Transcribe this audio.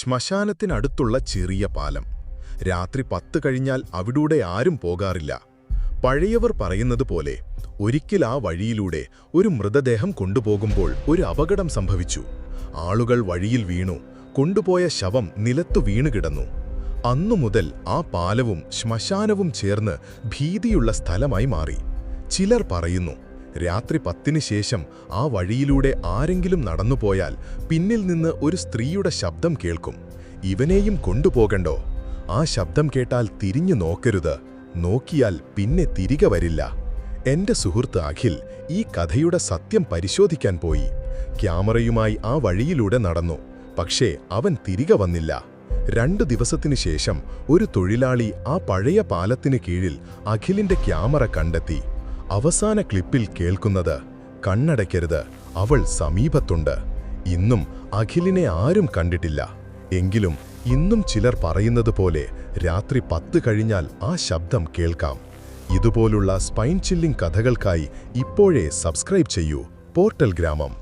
ശ്മശാനത്തിനടുത്തുള്ള ചെറിയ പാലം. രാത്രി 10 കഴിഞ്ഞാൽ അവിടൂടെ ആരും പോകാറില്ല. പഴയവർ പറയുന്നത് പോലെ ഒരിക്കൽ ആ വഴിയിലൂടെ ഒരു മൃതദേഹം കൊണ്ടുപോകുമ്പോൾ ഒരു അപകടം സംഭവിച്ചു. ആളുകൾ വഴിയിൽ വീണു. കൊണ്ടുപോയ ശവം നിലത്തു വീണുകിടന്നു. അന്നുമുതൽ ആ പാലവും ശ്മശാനവും ചേർന്ന് ഭീതിയുള്ള സ്ഥലമായി മാറി. ചിലർ പറയുന്നു, രാത്രി 10-ന് ശേഷം ആ വഴിയിലൂടെ ആരെങ്കിലും നടന്നുപോയാൽ പിന്നിൽ നിന്ന് ഒരു സ്ത്രീയുടെ ശബ്ദം കേൾക്കും. ഇവനെയും കൊണ്ടുപോകണ്ടോ? ആ ശബ്ദം കേട്ടാൽ തിരിഞ്ഞു നോക്കരുത്. നോക്കിയാൽ പിന്നെ തിരികെ വരില്ല. എന്റെ സുഹൃത്ത് അഖിൽ ഈ കഥയുടെ സത്യം പരിശോധിക്കാൻ പോയി. ക്യാമറയുമായി ആ വഴിയിലൂടെ നടന്നു. പക്ഷേ അവൻ തിരികെ വന്നില്ല. 2 ദിവസത്തിനു ശേഷം ഒരു തൊഴിലാളി ആ പഴയ പാലത്തിന് കീഴിൽ അഖിലിന്റെ ക്യാമറ കണ്ടെത്തി. അവസാന ക്ലിപ്പിൽ കേൾക്കുന്നത്, കണ്ണടയ്ക്കരുത്, അവൾ സമീപത്തുണ്ട്. ഇന്നും അഖിലിനെ ആരും കണ്ടിട്ടില്ല. എങ്കിലും ഇന്നും ചിലർ പറയുന്നത് പോലെ രാത്രി 10 കഴിഞ്ഞാൽ ആ ശബ്ദം കേൾക്കാം. ഇതുപോലുള്ള സ്പൈൻ ചില്ലിംഗ് കഥകൾക്കായി ഇപ്പോഴേ സബ്സ്ക്രൈബ് ചെയ്യൂ. പോർട്ടൽ ഗ്രാമം.